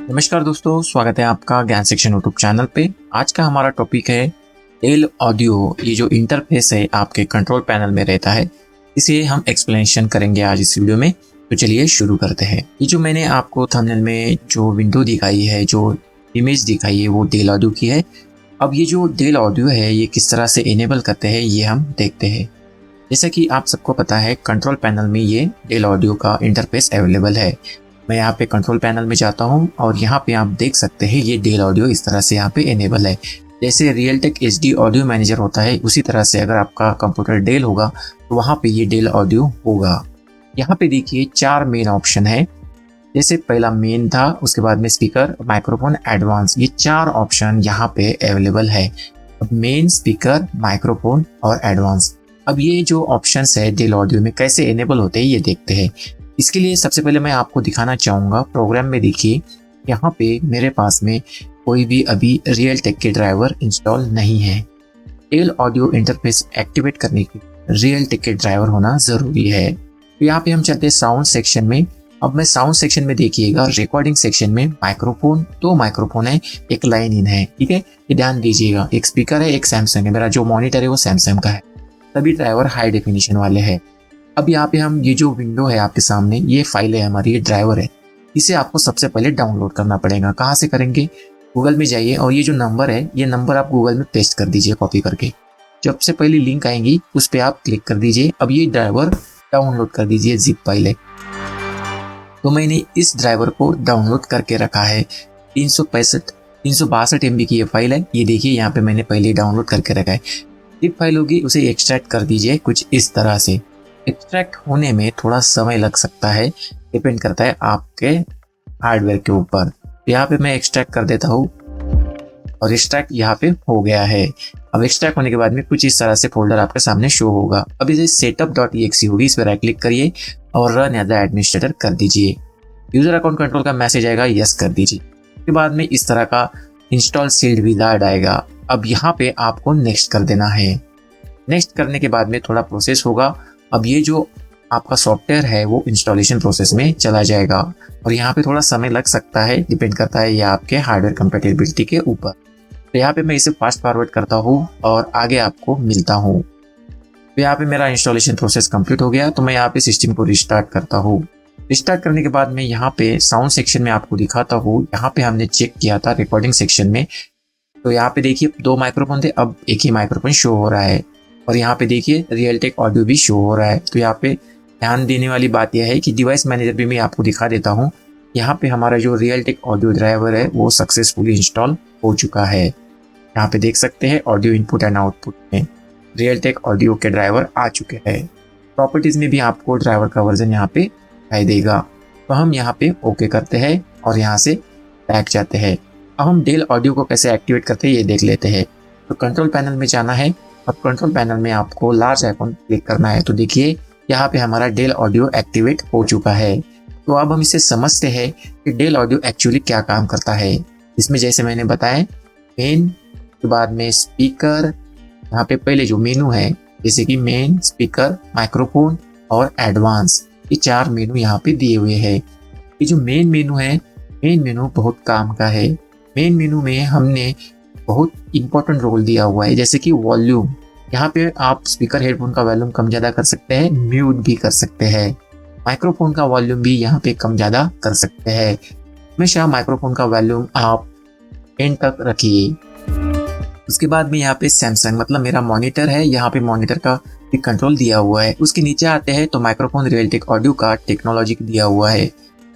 नमस्कार दोस्तों, स्वागत है आपका ज्ञान सेक्शन यूट्यूब चैनल पे। आज का हमारा टॉपिक है डेल ऑडियो। ये जो इंटरफेस है आपके कंट्रोल पैनल में रहता है, इसे हम एक्सप्लेनेशन करेंगे आज इस वीडियो में। तो चलिए शुरू करते हैं। ये जो मैंने आपको थंबनेल में जो विंडो दिखाई है, जो इमेज दिखाई है, वो डेल ऑडियो की है। अब ये जो डेल ऑडियो है ये किस तरह से इनेबल करते हैं ये हम देखते हैं। जैसा कि आप सबको पता है, कंट्रोल पैनल में ये डेल ऑडियो का इंटरफेस अवेलेबल है। मैं यहाँ पे कंट्रोल पैनल में जाता हूँ और यहाँ पे आप देख सकते हैं ये डेल ऑडियो इस तरह से यहाँ पे इनेबल है। जैसे रियलटेक एचडी ऑडियो मैनेजर होता है, उसी तरह से अगर आपका कंप्यूटर डेल होगा तो वहाँ पे ये डेल ऑडियो होगा। यहाँ पे देखिए 4 मेन ऑप्शन है। जैसे पहला मेन था, उसके बाद में स्पीकर, माइक्रोफोन, एडवांस, ये 4 ऑप्शन यहाँ पे अवेलेबल है। अब मेन, स्पीकर, माइक्रोफोन और एडवांस। अब ये जो ऑप्शन है डेल ऑडियो में कैसे इनेबल होते हैं ये देखते हैं। इसके लिए सबसे पहले मैं आपको दिखाना चाहूँगा, प्रोग्राम में देखिए यहाँ पे मेरे पास में कोई भी अभी रियलटेक के ड्राइवर इंस्टॉल नहीं है। डेल ऑडियो इंटरफेस एक्टिवेट करने के रियलटेक के ड्राइवर होना ज़रूरी है। तो यहाँ पे हम चलते हैं साउंड सेक्शन में। अब मैं साउंड सेक्शन में देखिएगा, रिकॉर्डिंग सेक्शन में माइक्रोफोन, 2 माइक्रोफोन है, एक लाइन इन है, ठीक है, ये ध्यान दीजिएगा। एक स्पीकर है, एक सैमसंग है। मेरा जो मॉनिटर है वो सैमसंग का है। सभी ड्राइवर हाई डेफिनेशन वाले हैं। अब यहाँ पे हम ये जो विंडो है आपके सामने, ये फाइल है हमारी, ये ड्राइवर है। इसे आपको सबसे पहले डाउनलोड करना पड़ेगा। कहाँ से करेंगे? गूगल में जाइए और ये जो नंबर है, ये नंबर आप गूगल में पेस्ट कर दीजिए कॉपी करके। जब से पहली लिंक आएंगी उस पर आप क्लिक कर दीजिए। अब ये ड्राइवर डाउनलोड कर दीजिए, जिप फाइल है। तो मैंने इस ड्राइवर को डाउनलोड करके रखा है। 362 MB की ये फाइल है। ये देखिए यहाँ पे मैंने पहले डाउनलोड करके रखा है। जिप फाइल होगी, उसे एक्सट्रैक्ट कर दीजिए कुछ इस तरह से। एक्सट्रैक्ट होने में थोड़ा समय लग सकता है, डिपेंड करता है आपके हार्डवेयर के ऊपर। यहाँ पे मैं एक्सट्रैक्ट कर देता हूँ और एक्सट्रैक्ट यहाँ पे हो गया है। अब एक्सट्रैक्ट होने के बाद में कुछ इस तरह से फोल्डर आपके सामने शो होगा। अब इसे setup.exe होगी, इस पर राइट क्लिक करिए और रन एज एडमिनिस्ट्रेटर कर दीजिए। यूजर अकाउंट कंट्रोल का मैसेज आएगा, यस कर दीजिए। उसके बाद में इस तरह का इंस्टॉल सील्ड विजार्ड आएगा। अब यहाँ पे आपको नेक्स्ट कर देना है। नेक्स्ट करने के बाद में थोड़ा प्रोसेस होगा। अब ये जो आपका सॉफ्टवेयर है वो इंस्टॉलेशन प्रोसेस में चला जाएगा और यहाँ पे थोड़ा समय लग सकता है, डिपेंड करता है ये आपके हार्डवेयर कंपैटिबिलिटी के ऊपर। तो यहाँ पे मैं इसे फास्ट फॉरवर्ड करता हूँ और आगे आपको मिलता हूँ। तो यहाँ पे मेरा इंस्टॉलेशन प्रोसेस कंप्लीट हो गया। तो मैं यहाँ पे सिस्टम को रिस्टार्ट करता हूँ। रिस्टार्ट करने के बाद में यहाँ पे साउंड सेक्शन में आपको दिखाता हूँ। यहाँ पे हमने चेक किया था रिकॉर्डिंग सेक्शन में, तो यहाँ पे देखिए 2 माइक्रोफोन थे, अब एक ही माइक्रोफोन शो हो रहा है। और यहाँ पे देखिए रियलटेक ऑडियो भी शो हो रहा है। तो यहाँ पे ध्यान देने वाली बात यह है कि डिवाइस मैनेजर भी मैं आपको दिखा देता हूँ। यहाँ पे हमारा जो रियलटेक ऑडियो ड्राइवर है वो सक्सेसफुली इंस्टॉल हो चुका है। यहाँ पे देख सकते हैं ऑडियो इनपुट एंड आउटपुट में रियलटेक ऑडियो के ड्राइवर आ चुके हैं। प्रॉपर्टीज में भी आपको ड्राइवर का वर्जन यहाँ पे दिखाई देगा। तो हम यहाँ पे ओके करते हैं और यहाँ से बैक जाते हैं। अब हम डेल ऑडियो को कैसे एक्टिवेट करते हैं ये देख लेते हैं। तो कंट्रोल पैनल में जाना है। अब कंट्रोल पैनल में आपको लार्ज आइकॉन क्लिक करना है। तो देखिए यहाँ पे हमारा डेल ऑडियो एक्टिवेट हो चुका है। तो अब हम इसे समझते हैं कि डेल ऑडियो एक्चुअली क्या काम करता है। इसमें जैसे मैंने बताया, मेन के बाद में स्पीकर, यहाँ पे पहले जो मेनू है जैसे कि मेन, स्पीकर, माइक्रोफोन और एडवांस, ये 4 मेनू यहाँ पे दिए हुए हैं। ये जो मेन मेनू है, मेन मेनू बहुत काम का है। मेन मेनू में हमने बहुत इंपॉर्टेंट रोल दिया हुआ है, जैसे कि वॉल्यूम। यहाँ पे आप स्पीकर, हेडफोन का वॉल्यूम कम ज़्यादा कर सकते हैं, म्यूट भी कर सकते हैं। माइक्रोफोन का वॉल्यूम भी यहाँ पे कम ज़्यादा कर सकते हैं। हमेशा माइक्रोफोन का वॉल्यूम आप एंड तक रखिए। उसके बाद में यहाँ पे सैमसंग, मतलब मेरा मॉनिटर है, यहाँ पे मॉनिटर का भी कंट्रोल दिया हुआ है। उसके नीचे आते हैं तो माइक्रोफोन रियलटेक ऑडियो का टेक्नोलॉजी दिया हुआ है।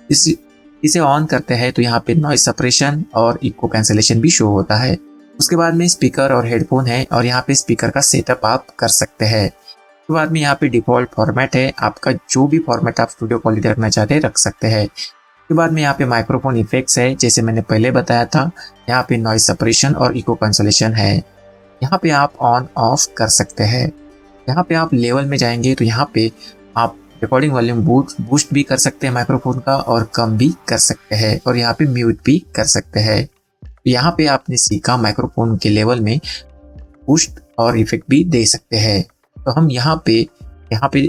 इसे ऑन करते हैं तो यहाँ पे नॉइज सप्रेशन और इको कैंसलेशन भी शो होता है। उसके बाद में स्पीकर और हेडफोन है और यहाँ पे स्पीकर का सेटअप आप कर सकते हैं। उसके बाद में यहाँ पे डिफ़ॉल्ट फॉर्मेट है, आपका जो भी फॉर्मेट आप स्टूडियो क्वालिटी रखना चाहते हैं रख सकते हैं। उसके बाद में यहाँ पे माइक्रोफोन इफेक्ट्स है, जैसे मैंने पहले बताया था। यहाँ पे नॉइज सप्रेशन और इको कैंसलेशन है, यहाँ पे आप ऑन ऑफ कर सकते हैं। यहाँ पे आप लेवल में जाएंगे तो यहाँ पे आप रिकॉर्डिंग वॉल्यूम बूस्ट भी कर सकते हैं माइक्रोफोन का और कम भी कर सकते हैं, और यहाँ पे म्यूट भी कर सकते हैं। यहाँ पे आपने सीखा माइक्रोफोन के लेवल में बूस्ट और इफेक्ट भी दे सकते हैं। तो हम यहाँ पे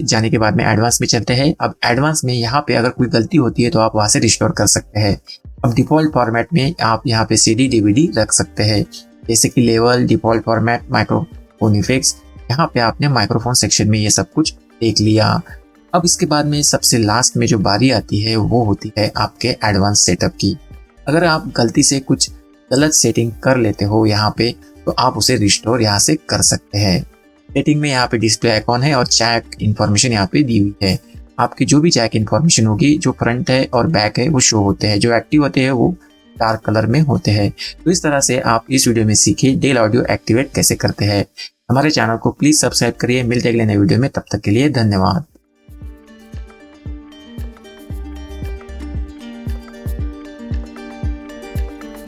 जाने के बाद में एडवांस में चलते हैं। अब एडवांस में यहाँ पे अगर कोई गलती होती है तो आप वहाँ से रिस्टोर कर सकते हैं। अब डिफ़ॉल्ट फॉर्मेट में आप यहाँ पे CD DVD रख सकते हैं, जैसे कि level, default format, microphone effects. यहाँ पे आपने माइक्रोफोन सेक्शन में ये सब कुछ देख लिया। अब इसके बाद में सबसे लास्ट में जो बारी आती है वो होती है आपके एडवांस सेटअप की। अगर आप गलती से कुछ गलत सेटिंग कर लेते हो यहाँ पे, तो आप उसे रिस्टोर यहाँ से कर सकते हैं। सेटिंग में यहाँ पे डिस्प्ले आइकॉन है और चैक इन्फॉर्मेशन यहाँ पे दी हुई है। आपकी जो भी चैक इन्फॉर्मेशन होगी, जो फ्रंट है और बैक है वो शो होते हैं, जो एक्टिव होते हैं वो डार्क कलर में होते हैं। तो इस तरह से आप इस वीडियो में सीखे डेल ऑडियो एक्टिवेट कैसे करते हैं। हमारे चैनल को प्लीज सब्सक्राइब करिए। मिलते हैं अगले नए वीडियो में, तब तक के लिए धन्यवाद।